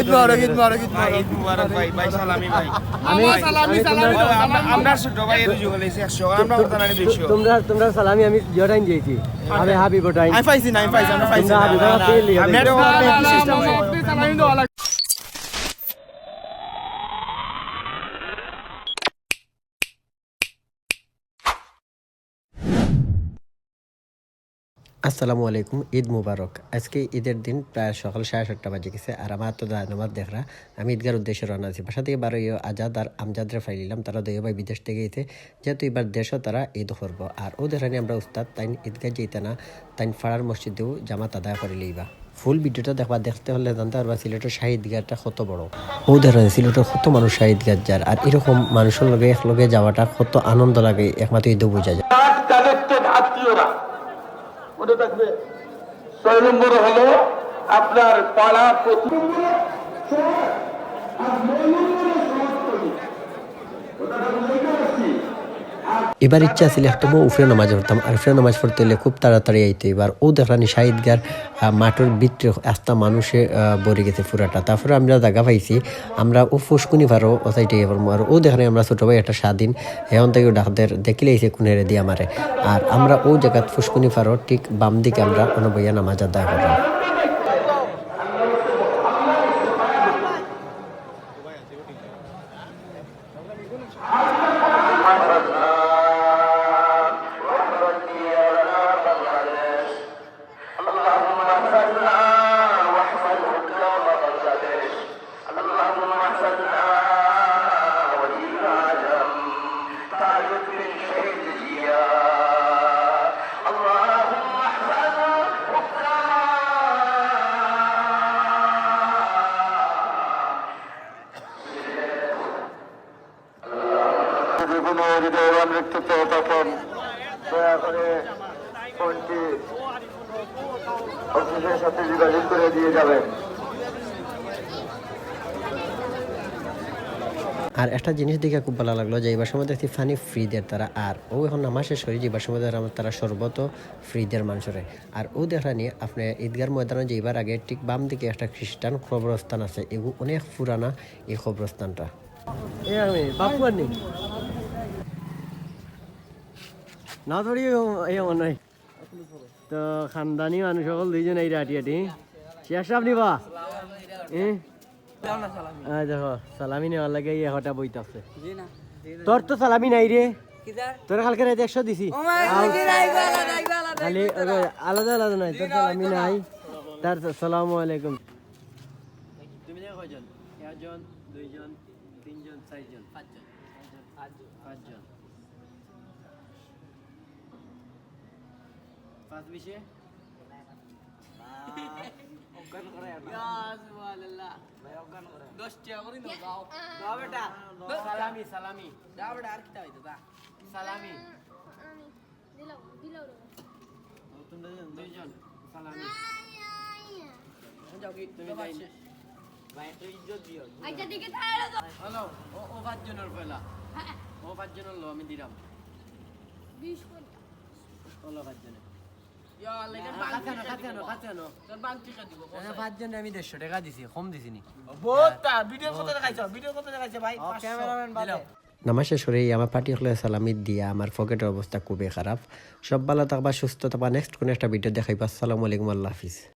ঈদ মুবারক, ঈদ মুবারক, ঈদ মুবারক। ঈদ মুবারক ভাই, ভাই সালামি ভাই। আমরা ছোট ভাই এর যুগ হইছে 100 আমরা করতে না 200। তোমরা সালামি আমি জড়াইন দিয়েছি আমি হাবি বটাই আমি পাইছি না, আমি পাইছি, আমরা পাইছি না। হাবি বটা ফেল আমরা সিস্টেম সালামি দেওয়া লাগে। আসসালামু আলাইকুম, ঈদ মুবারক। আজকে ঈদের দিন প্রায় সকাল 7:30 বাজে গেছে আর আমার তো নামাজ দেখরা আমি ঈদগার উদ্দেশ্যে রওনা আছি। বাসা থেকে বারো আজাদ আর আমজাদরে ফাইলিলাম, তারা দুই ভাই বিদেশ থেকে গেছে, যেহেতু এবার দেশও তারা ঈদ করব। আর ওদের হানি আমরা উস্তাদ তাই ঈদগাহ যেতে না, তাই ফাড়ার মসজিদেও জামাত আদায় করে লইবা। ফুল ভিডিওটা দেখতে হলে জানতে পারবা সিলেটের শাহী ঈদগাহটা কত বড়। ওদের সিলেটের কত মানুষ শাহী ঈদগাহ যার, আর এরকম মানুষের লগে একলগে যাওয়াটা কত আনন্দ লাগে একমাত্র ঈদও বোঝা যায়। মনে থাকবে 6 নম্বর হলো আপনার পাড়া প্রতি এবার ইচ্ছা ছিল একটা উফরে নামাজ পড়তাম, আর উফরে নামাজ পড়তে হলে খুব তাড়াতাড়ি আইতে। এবার ও দেখলানি শাহিদগার মাঠের ভিতরে আস্তা মানুষে ভরে গেছে পুরাটা। তারপরে আমরা জায়গা পাইছি, আমরা ও ফুসকুনি পারো ও সাইডে আর ও দেখানি আমরা ছোট ভাই একটা স্বাধীন এখন থেকে ডাকদের দেখিলে এসে কুনেরে দিয়ে আমারে। আর আমরা ও জায়গা ফুসকুনি পারো ঠিক বাম দিকে আমরা অনবইয়া নামাজ আদায় করলাম। তখন দয়া করে ফোনটি অফিসের সাথে যোগাযোগ করে দিয়ে যাবেন। আর একটা জিনিস দেখে খুব ভালো লাগলো যে এবার সময় দেখছি ফানি ফ্রি দের তারা, আর ও এখন নামাজ শেষ হয়ে যাবার সময় তারা সর্বত ফ্রি দের মানুষরে। আর ও দেখা নিয়ে আপনার ঈদগার ময়দানে যাইবার আগে ঠিক বাম দিকে একটা খ্রিস্টান কবরস্থান আছে, এগুলো অনেক পুরানা এই কবরস্থানটা। না ধরি মনে হয় তো খানদানি মানুষ সকল দুইজন এই রাটি আটি শেষ নিবা দেখো সালামি নেওয়ার লাগে একটা বইতে আছে। তোর তো সালামি নাই রে, তোর কালকে রাতে 100 দিছি খালি আলাদা আলাদা নাই, তোর সালামি নাই। তার সালামু আলাইকুম। তুমি কয়জন? একজন, দুইজন, তিনজন, চারজন, পাঁচজন। 5 বিশে সালামি দুইজন সালামি ও 5 জনের পয়লা ও 5 জনের লো আমি দিলাম 5 জনের আমি 150 টাকা দিছি, কম দিছি নি। নামাজ শেষ করে আমার পার্টি হলে সালামি দিয়া আমার পকেটের অবস্থা খুবই খারাপ। সব ভালো থাকবা, সুস্থ থাকবা। নেক্সট কোন একটা ভিডিও দেখাইবা। আসসালামু আলাইকুম, আল্লাহ হাফিজ।